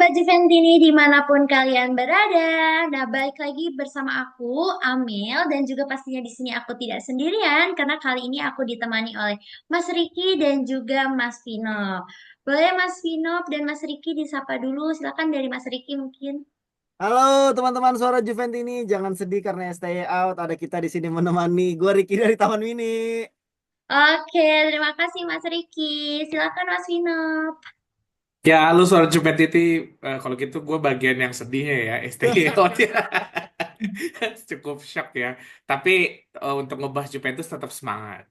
Sobat Juventini dimanapun kalian berada. Nah, balik lagi bersama aku, Amel, dan juga pastinya di sini aku tidak sendirian karena kali ini aku ditemani oleh Mas Riki dan juga Mas Vino. Boleh Mas Vino dan Mas Riki disapa dulu, silakan dari Mas Riki mungkin. Halo teman-teman suara Juventini, jangan sedih karena stay out. Ada kita di sini menemani. Gue Ricky dari Taman Mini. Oke, terima kasih Mas Riki. Silakan Mas Vino. Ya, lu soal Cupet Titi, kalau gitu gue bagian yang sedihnya ya, STY out ya. Cukup shock ya. Tapi untuk ngebahas Juventus tetap semangat.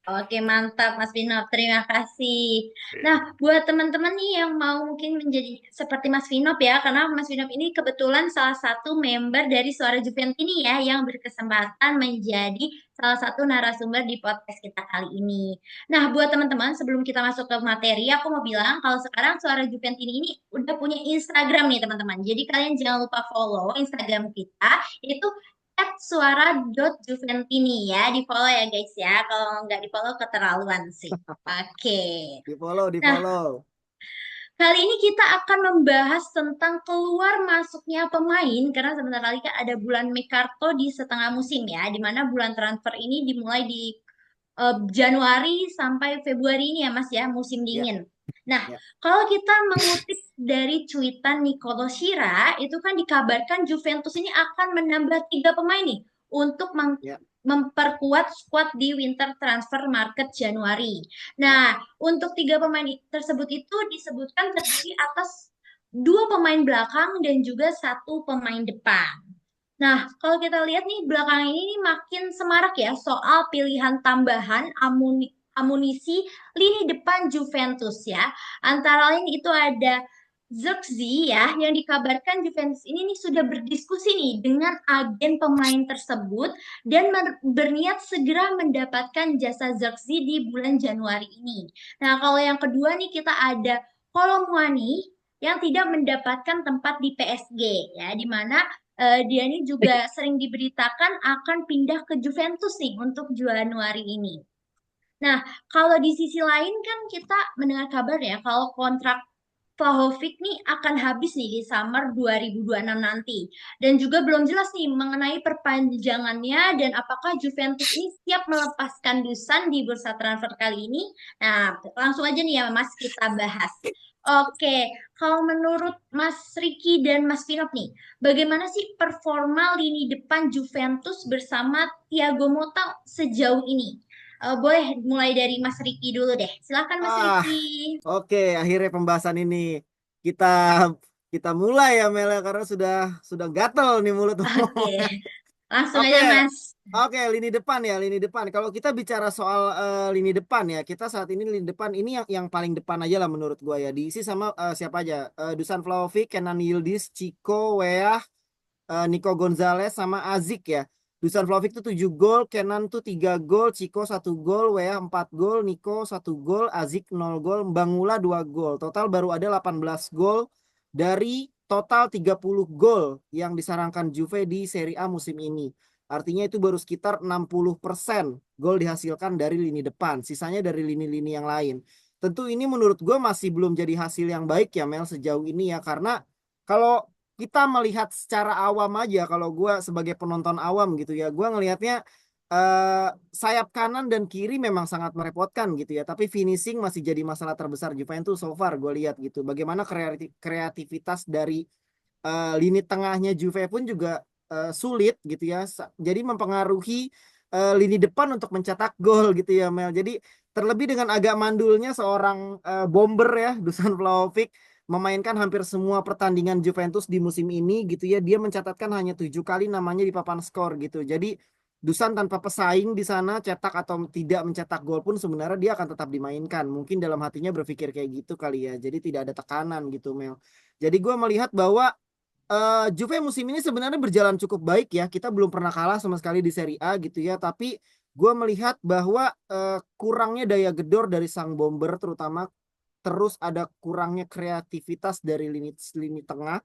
Oke, mantap Mas Vino. Terima kasih. Nah, buat teman-teman nih yang mau mungkin menjadi seperti Mas Vino ya, karena Mas Vino ini kebetulan salah satu member dari Suara Juventini ya, yang berkesempatan menjadi salah satu narasumber di podcast kita kali ini. Nah, buat teman-teman, sebelum kita masuk ke materi, aku mau bilang kalau sekarang Suara Juventini ini udah punya Instagram nih teman-teman. Jadi kalian jangan lupa follow Instagram kita, itu @suara.juventini ya, di follow ya guys ya. Kalau nggak di follow keterlaluan sih. Oke. Di follow, di Nah, follow. kali ini kita akan membahas tentang keluar masuknya pemain karena sebentar lagi kan ada bulan Mekarto di setengah musim ya, di mana bulan transfer ini dimulai di Januari sampai Februari ini ya Mas ya, musim Ya, dingin. Nah, ya, kalau kita mengutip dari cuitan Nicolo Shira, itu kan dikabarkan Juventus ini akan menambah 3 pemain nih untuk ya, memperkuat skuad di winter transfer market Januari. ya. Nah, untuk 3 pemain tersebut itu disebutkan terdiri atas 2 pemain belakang dan juga 1 pemain depan. Nah, kalau kita lihat nih belakangan ini nih makin semarak ya soal pilihan tambahan amunisi lini depan Juventus ya. Antara lain itu ada Zirkzee ya, yang dikabarkan Juventus ini nih sudah berdiskusi nih dengan agen pemain tersebut dan berniat segera mendapatkan jasa Zirkzee di bulan Januari ini. Nah, kalau yang kedua nih kita ada Kolo Muani yang tidak mendapatkan tempat di PSG ya, di mana dia ini juga sering diberitakan akan pindah ke Juventus nih untuk Januari ini. Nah, kalau di sisi lain kan kita mendengar kabar ya kalau kontrak Vlahovic nih akan habis nih di summer 2026 nanti. Dan juga belum jelas nih mengenai perpanjangannya dan apakah Juventus ini siap melepaskan Dusan di bursa transfer kali ini. Nah, langsung aja nih ya Mas kita bahas. Oke, kalau menurut Mas Riki dan Mas Vinop nih, bagaimana sih performa lini depan Juventus bersama Thiago Motta sejauh ini? Boleh mulai dari Mas Riki dulu deh. Silakan Mas Ah, Riki. oke. Akhirnya pembahasan ini kita kita mulai ya Mel ya, karena sudah gatel nih mulut. Oke, langsung Oke, aja Mas. oke, lini depan ya, lini depan. Kalau kita bicara soal lini depan ya, kita saat ini lini depan ini yang paling depan aja lah menurut gua ya. Diisi sama siapa aja? Dusan Vlahovic, Kenan Yildiz, Chico, Weah, Nico Gonzalez sama Azik ya. Dusan Vlahovic tuh 7 gol, Kenan tuh 3 gol, Chico 1 gol, Weah 4 gol, Nico 1 gol, Azik 0 gol, Bangula 2 gol. Total baru ada 18 gol dari total 30 gol yang disarankan Juve di Serie A musim ini. Artinya itu baru sekitar 60% gol dihasilkan dari lini depan, sisanya dari lini-lini yang lain. Tentu ini menurut gue masih belum jadi hasil yang baik ya Mel sejauh ini ya, karena kalau kita melihat secara awam aja, kalau gue sebagai penonton awam gitu ya, gue ngelihatnya sayap kanan dan kiri memang sangat merepotkan gitu ya, tapi finishing masih jadi masalah terbesar Juventus so far gue lihat gitu. Bagaimana kreativitas dari lini tengahnya Juve pun juga sulit gitu ya, jadi mempengaruhi lini depan untuk mencetak gol gitu ya Mel. Jadi terlebih dengan agak mandulnya seorang bomber ya, Dusan Vlahovic memainkan hampir semua pertandingan Juventus di musim ini gitu ya. Dia mencatatkan hanya 7 kali namanya di papan skor gitu. Jadi Dusan tanpa pesaing di sana cetak atau tidak mencetak gol pun sebenarnya dia akan tetap dimainkan. Mungkin dalam hatinya berpikir kayak gitu kali ya. Jadi tidak ada tekanan gitu Mel. Jadi gue melihat bahwa Juve musim ini sebenarnya berjalan cukup baik ya. Kita belum pernah kalah sama sekali di Serie A gitu ya. Tapi gue melihat bahwa kurangnya daya gedor dari sang bomber terutama, terus ada kurangnya kreativitas dari lini lini tengah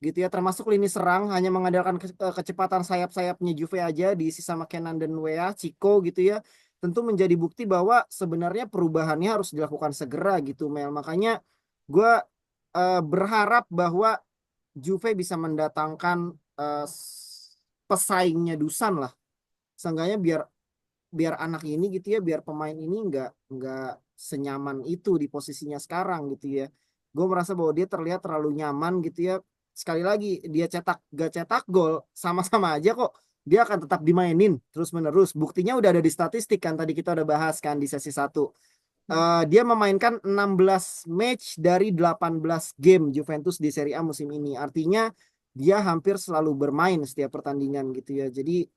gitu ya, termasuk lini serang hanya mengandalkan kecepatan sayap-sayapnya Juve aja diisi sama Kenan dan Weah, Chico gitu ya. Tentu menjadi bukti bahwa sebenarnya perubahannya harus dilakukan segera gitu Mel. Makanya gue berharap bahwa Juve bisa mendatangkan pesaingnya Dusan lah. Seenggaknya biar biar anak ini gitu ya, biar pemain ini nggak senyaman itu di posisinya sekarang gitu ya. Gue merasa bahwa dia terlihat terlalu nyaman gitu ya. Sekali lagi dia gak cetak gol sama-sama aja kok. Dia akan tetap dimainin terus menerus. Buktinya udah ada di statistik kan, tadi kita udah bahas kan di sesi 1. Dia memainkan 16 match dari 18 game Juventus di Serie A musim ini. Artinya dia hampir selalu bermain setiap pertandingan gitu ya. Jadi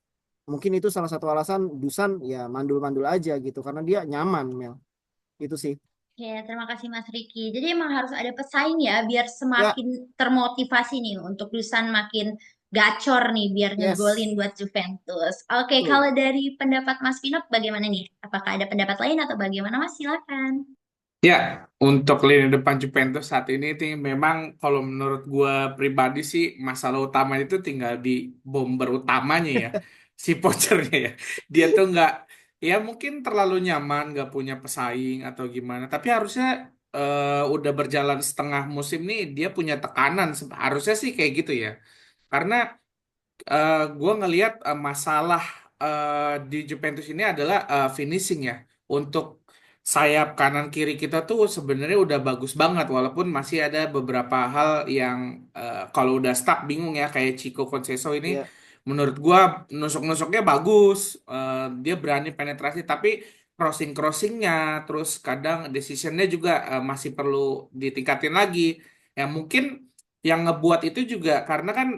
mungkin itu salah satu alasan Dusan ya mandul-mandul aja gitu karena dia nyaman Mel. Itu sih. Ya, terima kasih Mas Riki. Jadi emang harus ada pesaing ya, biar Ya, semakin termotivasi nih untuk Dusan makin gacor nih, biar ngegolin yes. buat Juventus. Oke, Tuh. kalau dari pendapat Mas Pinot bagaimana nih? Apakah ada pendapat lain atau bagaimana Mas? Silakan. Ya, untuk lini depan Juventus saat ini memang kalau menurut gua pribadi sih masalah utama itu tinggal di bomber utamanya ya, si pochernya ya. Dia tuh nggak, ya mungkin terlalu nyaman, nggak punya pesaing atau gimana. Tapi harusnya udah berjalan setengah musim nih dia punya tekanan. Harusnya sih kayak gitu ya. Karena gue ngelihat masalah di Juventus ini adalah finishing ya. Untuk sayap kanan kiri kita tuh sebenarnya udah bagus banget, walaupun masih ada beberapa hal yang kalau udah stuck bingung ya, kayak Chico Conceição ini. Ya. Menurut gua nusuk-nusuknya bagus. Dia berani penetrasi, tapi crossingnya terus kadang decisionnya juga masih perlu ditingkatin lagi. Ya mungkin yang ngebuat itu juga karena kan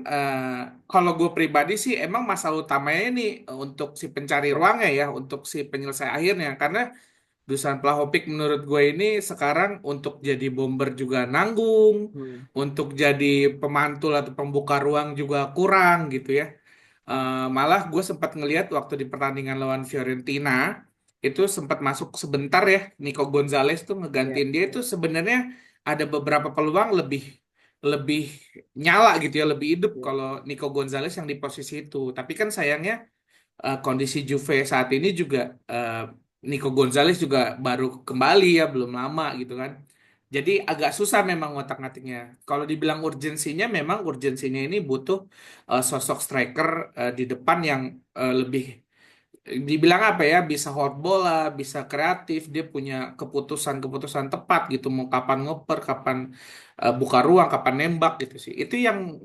kalau gue pribadi sih emang masalah utamanya ini untuk si pencari ruangnya ya, untuk si penyelesai akhirnya. Karena Dusan Vlahovic menurut gue ini sekarang untuk jadi bomber juga nanggung, Hmm. untuk jadi pemantul atau pembuka ruang juga kurang gitu ya. Malah gue sempat ngelihat waktu di pertandingan lawan Fiorentina itu sempat masuk sebentar ya, Nico Gonzalez tuh Ya. ngegantiin dia. Itu sebenarnya ada beberapa peluang lebih lebih nyala gitu ya, lebih hidup Ya. kalau Nico Gonzalez yang di posisi itu. Tapi kan sayangnya kondisi Juve saat ini juga Nico Gonzalez juga baru kembali ya, belum lama gitu kan. Jadi agak susah memang ngotak-ngatiknya. Kalau dibilang urgensinya, memang urgensinya ini butuh sosok striker di depan yang lebih dibilang apa ya, bisa hot bola, bisa kreatif, dia punya keputusan-keputusan tepat gitu, mau kapan ngoper, kapan buka ruang, kapan nembak gitu sih. Itu yang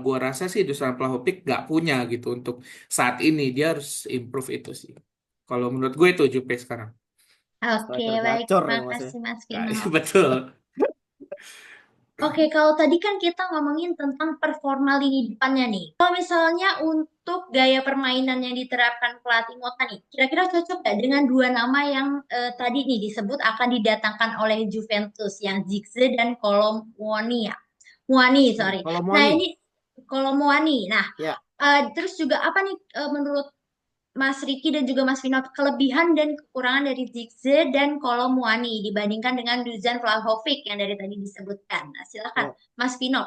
gua rasa sih Dusan Vlahovic nggak punya gitu untuk saat ini. Dia harus improve itu sih. Kalau menurut gue itu Jupe sekarang. Oke, Striker baik. gacor Terima ya Mas ya. kasih Mas Nah, Pinot. betul. Oke, kalau tadi kan kita ngomongin tentang performa lini depannya nih. Kalau misalnya untuk gaya permainan yang diterapkan pelatih Mota nih, kira-kira cocok nggak dengan dua nama yang tadi nih disebut akan didatangkan oleh Juventus, yang Zirkzee dan Kolomuani ya? Muani, sorry. Kalau Nah, Moani ini Kolomuani. Nah, ya. terus juga apa nih menurut Mas Riki dan juga Mas Vino, kelebihan dan kekurangan dari Zirkzee dan Kolomuani dibandingkan dengan Dusan Vlahovic yang dari tadi disebutkan. Nah, silakan Ya. Mas Vino.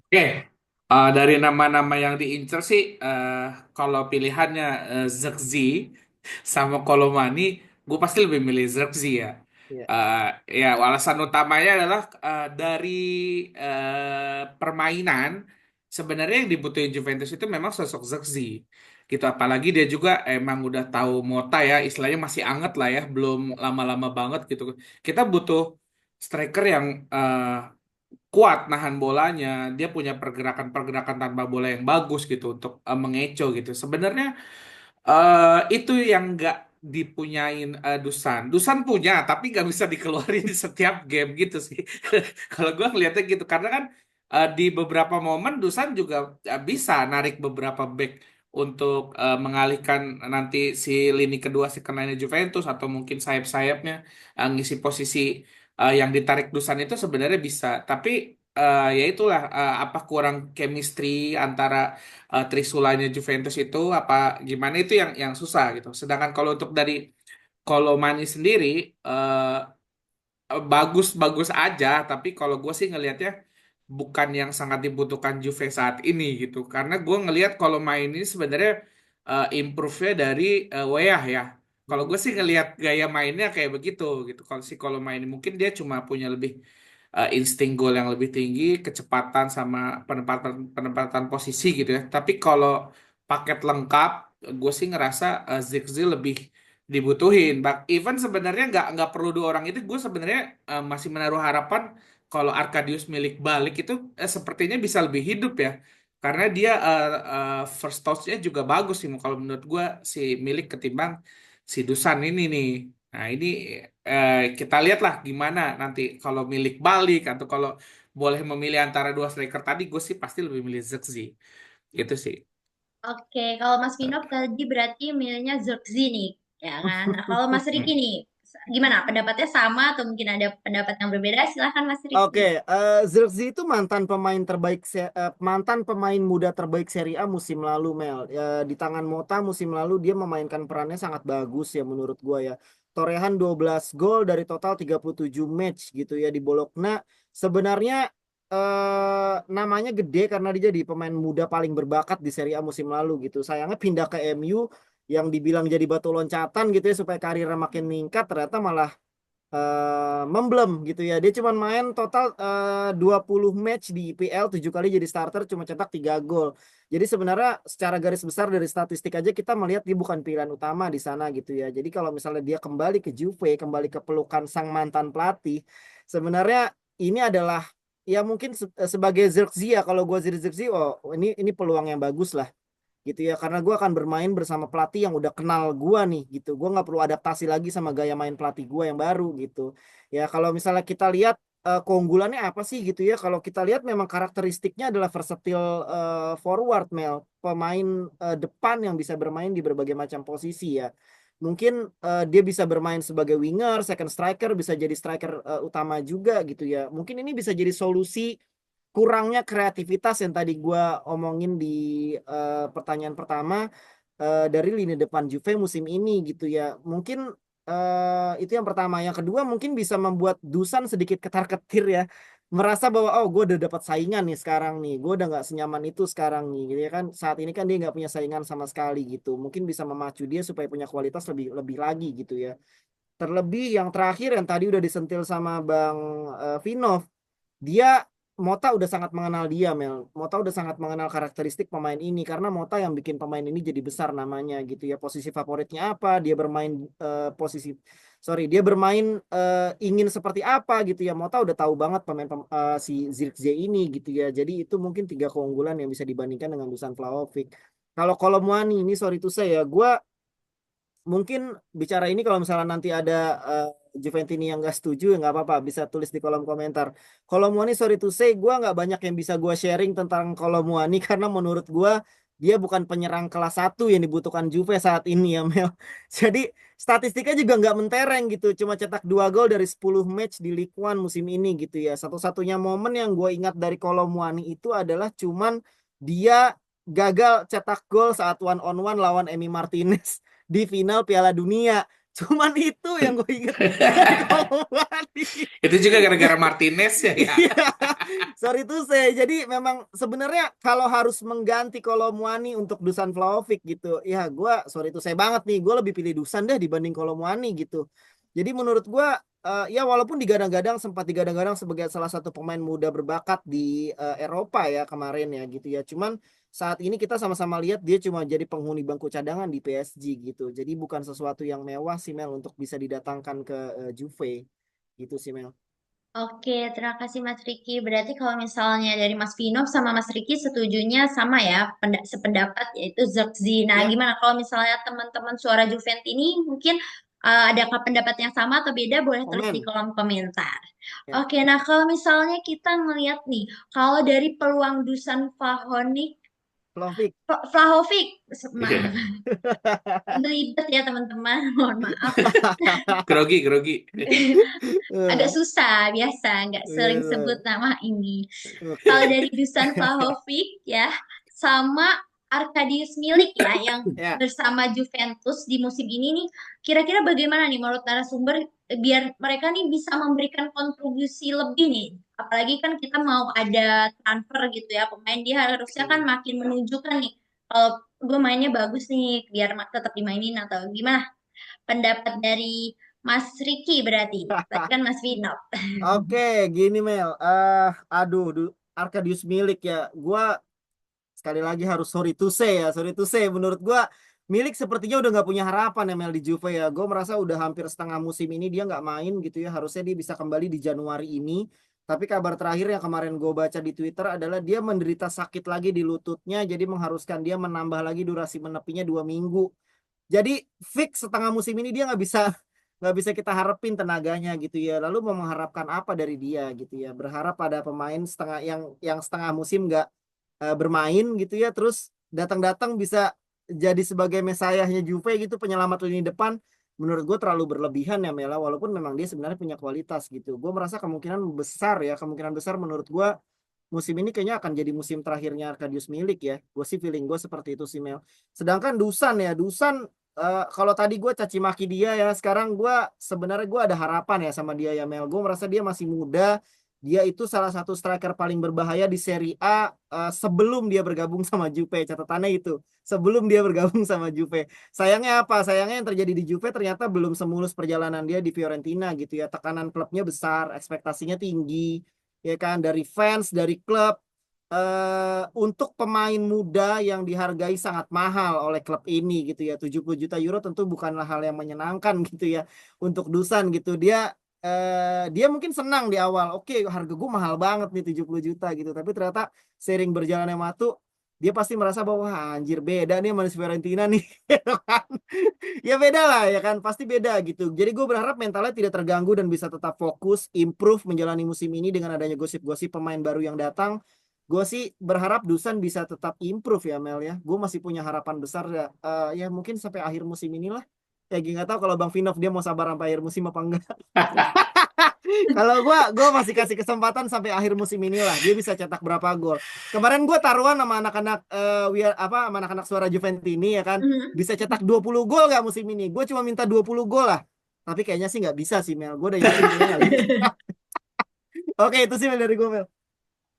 Oke, dari nama-nama yang diincer sih, kalau pilihannya Zirkzee sama Kolomani, gue pasti lebih milih Zirkzee ya. Ya. Eh, ya, alasan utamanya adalah dari permainan, sebenarnya yang dibutuhin Juventus itu memang sosok Zirkzee. Gitu, apalagi dia juga emang udah tahu Mota ya, istilahnya masih anget lah ya, belum lama-lama banget gitu. Kita butuh striker yang kuat nahan bolanya, dia punya pergerakan-pergerakan tanpa bola yang bagus gitu untuk mengeco gitu. Sebenarnya itu yang nggak dipunyain Dusan. Dusan punya, tapi nggak bisa dikeluarin di setiap game gitu sih. Kalau gue ngeliatnya gitu, karena kan di beberapa momen Dusan juga bisa narik beberapa back untuk mengalihkan nanti si lini kedua si kenanya Juventus, atau mungkin sayap-sayapnya ngisi posisi yang ditarik Dusan itu sebenarnya bisa. Tapi ya itulah, apa kurang chemistry antara trisulanya Juventus itu apa gimana, itu yang susah gitu. Sedangkan kalau untuk dari Kolomani sendiri bagus-bagus aja, tapi kalau gue sih ngelihatnya bukan yang sangat dibutuhkan Juve saat ini gitu. Karena gue ngelihat kalau main ini sebenarnya improve-nya dari Weah ya. Kalau Hmm. gue sih ngelihat gaya mainnya kayak begitu gitu. Kalau si kalau main mungkin dia cuma punya lebih insting gol yang lebih tinggi, kecepatan sama penempatan penempatan posisi gitu ya. Tapi kalau paket lengkap, gue sih ngerasa Zirkzee lebih dibutuhin. Even sebenarnya nggak perlu dua orang itu, gue sebenarnya masih menaruh harapan kalau Arkadius Milik balik itu sepertinya bisa lebih hidup ya. Karena dia first touch-nya juga bagus sih kalau menurut gue si Milik ketimbang si Dusan ini nih. Nah ini kita lihatlah gimana nanti kalau Milik balik atau kalau boleh memilih antara dua striker tadi, gue sih pasti lebih milih Zirkzee. Gitu sih. Oke, kalau Mas Vino tadi berarti milihnya Zirkzee nih, ya kan? Nah, kalau Mas Riki Hmm. nih, gimana? Pendapatnya sama atau mungkin ada pendapat yang berbeda? Silahkan Mas Riki. Oke, Zirkzee itu mantan pemain muda terbaik Serie A musim lalu, Mel. Di tangan Mota musim lalu dia memainkan perannya sangat bagus ya menurut gua ya. Torehan 12 gol dari total 37 match gitu ya di Bologna. Sebenarnya namanya gede karena dia jadi pemain muda paling berbakat di Serie A musim lalu gitu. Sayangnya pindah ke MU yang dibilang jadi batu loncatan gitu ya supaya karirnya makin meningkat, ternyata malah memblem gitu ya. Dia cuma main total 20 match di IPL, 7 kali jadi starter, cuma cetak 3 gol. Jadi sebenarnya secara garis besar dari statistik aja kita melihat dia bukan pilihan utama di sana gitu ya. Jadi kalau misalnya dia kembali ke Juve, kembali ke pelukan sang mantan pelatih, sebenarnya ini adalah ya mungkin sebagai Zirkzee ya, kalau gue jadi Zirkzee, oh ini peluang yang bagus lah gitu ya, karena gue akan bermain bersama pelatih yang udah kenal gue nih gitu. Gue nggak perlu adaptasi lagi sama gaya main pelatih gue yang baru gitu ya. Kalau misalnya kita lihat keunggulannya apa sih gitu ya, kalau kita lihat memang karakteristiknya adalah versatile forward, Mel, pemain depan yang bisa bermain di berbagai macam posisi ya. Mungkin dia bisa bermain sebagai winger, second striker, bisa jadi striker utama juga gitu ya. Mungkin ini bisa jadi solusi kurangnya kreativitas yang tadi gue omongin di pertanyaan pertama dari lini depan Juve musim ini gitu ya. Mungkin itu yang pertama. Yang kedua mungkin bisa membuat Dusan sedikit ketar-ketir ya. Merasa bahwa oh gue udah dapat saingan nih sekarang nih. Gue udah nggak senyaman itu sekarang nih gitu ya kan. Saat ini kan dia nggak punya saingan sama sekali gitu. Mungkin bisa memacu dia supaya punya kualitas lebih lebih lagi gitu ya. Terlebih yang terakhir yang tadi udah disentil sama Bang Vinov, dia Mota udah sangat mengenal dia, Mel. Mota udah sangat mengenal karakteristik pemain ini karena Mota yang bikin pemain ini jadi besar namanya gitu ya. Posisi favoritnya apa? Dia bermain dia bermain ingin seperti apa gitu ya. Mota udah tahu banget si Zirkzee ini gitu ya. Jadi itu mungkin tiga keunggulan yang bisa dibandingkan dengan Dusan Vlahovic. Kalau Muani ini sorry to say ya, gue mungkin bicara ini kalau misalnya nanti ada Juventini yang nggak setuju ya nggak apa-apa, bisa tulis di kolom komentar. Kalau Muani sorry to say gue nggak banyak yang bisa gue sharing tentang kalau Muani karena menurut gue dia bukan penyerang kelas 1 yang dibutuhkan Juve saat ini ya, Mel. Jadi statistiknya juga nggak mentereng gitu, cuma cetak 2 gol dari 10 match di Ligue 1 musim ini gitu ya. Satu-satunya momen yang gue ingat dari Kolo Muani itu adalah cuman dia gagal cetak gol saat one on one lawan Emi Martinez di final Piala Dunia. Cuman itu yang gue inget dari Kolomani. Itu juga gara-gara Martinez ya, ya. Iya, sorry itu saya. Jadi memang sebenarnya kalau harus mengganti Kolomwani untuk Dusan Vlahovic gitu, ya gue sorry itu saya banget nih. Gue lebih pilih Dusan deh dibanding Kolomwani gitu. Jadi menurut gue ya walaupun sempat digadang-gadang sebagai salah satu pemain muda berbakat di Eropa ya kemarin ya gitu ya. Cuman saat ini kita sama-sama lihat dia cuma jadi penghuni bangku cadangan di PSG gitu. Jadi bukan sesuatu yang mewah sih, Mel, untuk bisa didatangkan ke Juve gitu sih, Mel. Oke, terima kasih Mas Riki. Berarti kalau misalnya dari Mas Vino sama Mas Riki setujunya sama ya, sependapat yaitu Zirkzee. Nah, Ya, gimana kalau misalnya teman-teman Suara Juventus ini mungkin adakah pendapat yang sama atau beda? Boleh tulis di komen. kolom komentar. Ya, Oke, nah kalau misalnya kita ngelihat nih, kalau dari peluang Dusan Vlahovic, Vlahovic. Vlahovic, maaf, Iya. belibet ya teman-teman, mohon maaf. Grogi, grogi. Agak Eh, susah biasa nggak sering sebut eh, nama ini. Kalau Oke. dari Dusan Vlahovic ya sama Arkadius Milik ya yang Ya. bersama Juventus di musim ini nih kira-kira bagaimana nih menurut narasumber biar mereka nih bisa memberikan kontribusi lebih nih, apalagi kan kita mau ada transfer gitu ya pemain, dia harusnya kan makin menunjukkan nih kalau gue mainnya bagus nih biar tetap dimainin atau gimana pendapat dari Mas Ricky berarti. Berarti kan Mas Vino. Oke, gini Mel. Aduh, Arkadius Milik ya. Gua sekali lagi harus sorry to say ya, sorry to say. Menurut gua Milik sepertinya udah nggak punya harapan ya Mel di Juve ya. Gue merasa udah hampir setengah musim ini dia nggak main gitu ya. Harusnya dia bisa kembali di Januari ini. Tapi kabar terakhir yang kemarin gue baca di Twitter adalah dia menderita sakit lagi di lututnya. Jadi mengharuskan dia menambah lagi durasi menepinya 2 minggu. Jadi fix setengah musim ini dia nggak bisa kita harapin tenaganya gitu ya. Lalu mau mengharapkan apa dari dia gitu ya? Berharap pada pemain setengah yang setengah musim nggak bermain gitu ya, terus datang-datang bisa jadi sebagai mesayahnya Juve gitu, penyelamat lini depan. Menurut gue terlalu berlebihan ya Mela, walaupun memang dia sebenarnya punya kualitas gitu. Gue merasa kemungkinan besar menurut gue musim ini kayaknya akan jadi musim terakhirnya Arkadius Milik ya. Gue sih feeling gue seperti itu sih Mel. Sedangkan Dusan ya, Dusan kalau tadi gue caci maki dia ya, sekarang sebenarnya gue ada harapan ya sama dia ya Mel. Gue merasa dia masih muda. Dia itu salah satu striker paling berbahaya di Serie A sebelum dia bergabung sama Juve. Catatannya itu, sebelum dia bergabung sama Juve. Sayangnya apa? Sayangnya yang terjadi di Juve ternyata belum semulus perjalanan dia di Fiorentina gitu ya. Tekanan klubnya besar, ekspektasinya tinggi, ya kan, dari fans, dari klub. Untuk pemain muda yang dihargai sangat mahal oleh klub ini gitu ya, 70 juta euro tentu bukanlah hal yang menyenangkan gitu ya untuk Dusan gitu. Dia mungkin senang di awal, oke harga gue mahal banget nih 70 juta gitu, tapi ternyata sering berjalannya waktu dia pasti merasa bahwa "Wah, anjir beda nih sama Fiorentina nih." Gitu kan. Ya beda lah ya kan, pasti beda gitu. Jadi gue berharap mentalnya tidak terganggu dan bisa tetap fokus improve menjalani musim ini dengan adanya gosip-gosip pemain baru yang datang. Gue sih berharap Dusan bisa tetap improve ya Mel ya. Gue masih punya harapan besar ya, ya mungkin sampai akhir musim inilah. Ya gue nggak tahu kalau Bang Vinov dia mau sabar sampai akhir musim apa enggak. Kalau gue masih kasih kesempatan sampai akhir musim inilah. Dia bisa cetak berapa gol. Kemarin gue taruhan sama anak-anak sama anak-anak suara Juventini ya kan. Mhm. Bisa cetak 20 gol gak musim ini? Gue cuma minta 20 gol lah. Tapi kayaknya sih nggak bisa sih Mel. Gue udah yakin kayaknya nggak bisa. Oke, itu sih Mel dari gue Mel.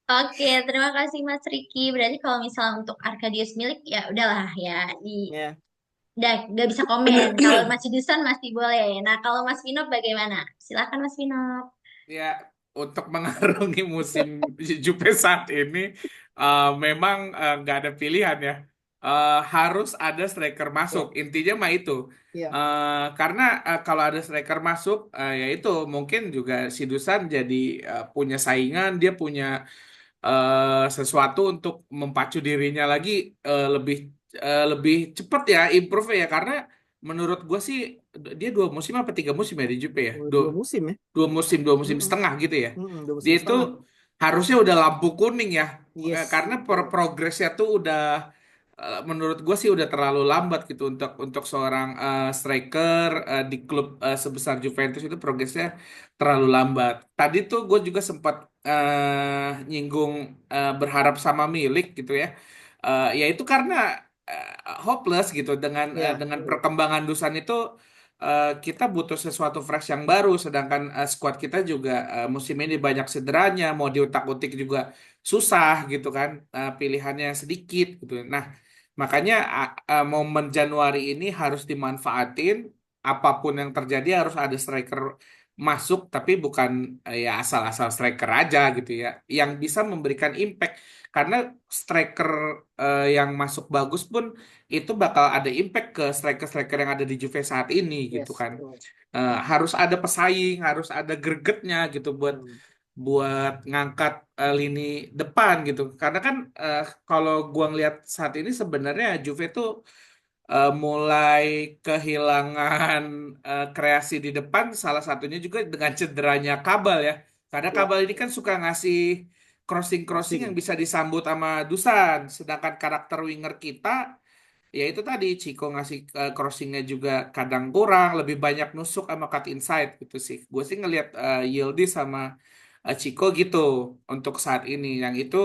Oke, terima kasih Mas Ricky. Berarti kalau misalnya untuk Arkadius Milik ya udahlah ya, Ya. udah nggak bisa komen. Kalau masih Dusan masih boleh. Nah, kalau Mas Vino bagaimana? Silakan Mas Vino. Ya, untuk mengarungi musim Juve saat ini memang nggak ada pilihan ya. Harus ada striker masuk. Ya. Intinya mah itu. Ya. Karena kalau ada striker masuk, ya itu mungkin juga si Dusan jadi punya saingan, dia punya sesuatu untuk mempacu dirinya lagi lebih cepat ya improve ya. Karena menurut gue sih dia 2 musim apa 3 musim ya di Juve ya. Dua musim ya. 2 musim Mm-mm. 2 musim setengah gitu ya. Dua Dia musim itu setengah. harusnya udah lampu kuning ya. Yes. Karena progresnya tuh udah menurut gue sih udah terlalu lambat gitu untuk seorang striker di klub sebesar Juventus itu progresnya terlalu lambat. Tadi tuh gue juga sempat nyinggung berharap sama Milik gitu ya. Ya itu karena hopeless gitu Ya. dengan perkembangan Dusan itu kita butuh sesuatu fresh yang baru, sedangkan squad kita juga musim ini banyak cederanya, mau diutak-utik juga susah gitu kan, pilihannya sedikit gitu. Nah, makanya momen Januari ini harus dimanfaatin, apapun yang terjadi harus ada striker masuk, tapi bukan ya asal-asal striker aja gitu ya, yang bisa memberikan impact. Karena striker yang masuk bagus pun itu bakal ada impact ke striker-striker yang ada di Juve saat ini gitu Yes. kan. Harus ada pesaing, harus ada gregetnya gitu buat Hmm. buat ngangkat lini depan gitu. Karena kan kalau gua ngeliat saat ini sebenarnya Juve tuh mulai kehilangan kreasi di depan, salah satunya juga dengan cederanya Kabal ya. Karena Ya. Kabal ini kan suka ngasih crossing-crossing yang Crossing. bisa disambut sama Dusan, sedangkan karakter winger kita ya itu tadi Chico ngasih crossingnya juga kadang kurang, lebih banyak nusuk sama cut inside gitu sih. Gue sih ngelihat Yildiz sama Chico gitu untuk saat ini. Yang itu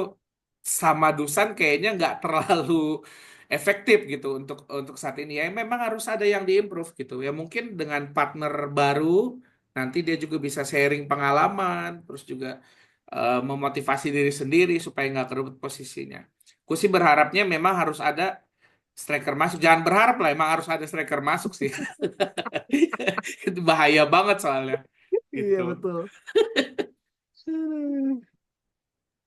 sama Dusan kayaknya nggak terlalu efektif gitu untuk saat ini. Ya memang harus ada yang diimprove gitu. Ya mungkin dengan partner baru nanti dia juga bisa sharing pengalaman, terus juga memotivasi diri sendiri supaya nggak kerebut posisinya. Gue sih berharapnya memang harus ada striker masuk. Jangan berharap lah, emang harus ada striker masuk sih. Itu bahaya banget soalnya. Iya Gitu. betul.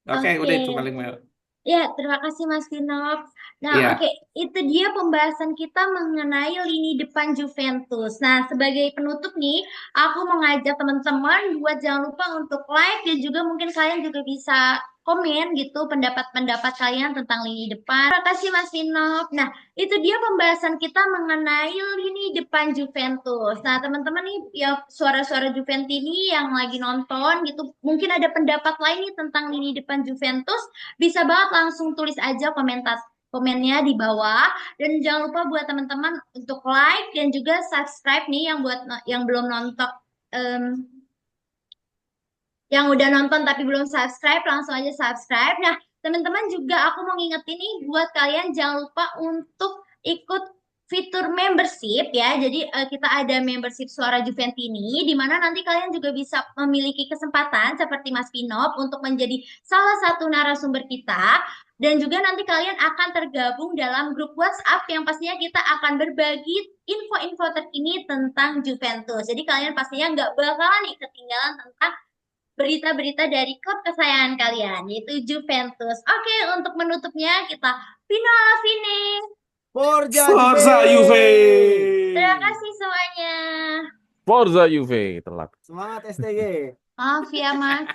Oke, Oke. udah itu paling Mel. Ya, terima kasih Mas Vinop. Nah, Iya. oke, itu dia pembahasan kita mengenai lini depan Juventus. Nah, sebagai penutup nih, aku mengajak teman-teman buat jangan lupa untuk like dan juga mungkin kalian juga bisa komen gitu pendapat-pendapat kalian tentang lini depan. Terima kasih Mas Vinop. Nah, itu dia pembahasan kita mengenai lini depan Juventus. Nah, teman-teman nih ya suara-suara Juventus ini yang lagi nonton gitu, mungkin ada pendapat lain nih tentang lini depan Juventus, bisa banget langsung tulis aja komennya di bawah, dan jangan lupa buat teman-teman untuk like dan juga subscribe nih yang buat yang belum nonton, em, yang udah nonton tapi belum subscribe, langsung aja subscribe. Nah, teman-teman juga aku mau ngingetin nih buat kalian jangan lupa untuk ikut fitur membership ya. Jadi kita ada membership Suara Juventus ini di mana nanti kalian juga bisa memiliki kesempatan seperti Mas Pinop untuk menjadi salah satu narasumber kita, dan juga nanti kalian akan tergabung dalam grup WhatsApp yang pastinya kita akan berbagi info-info terkini tentang Juventus. Jadi kalian pastinya nggak bakalan nih ketinggalan tentang berita-berita dari klub kesayangan kalian, yaitu Juventus. Oke, untuk menutupnya kita final Vini. Forza Forza Juve. Terima kasih semuanya. Forza Juve telat. Semangat STG. Maaf ya, Mas.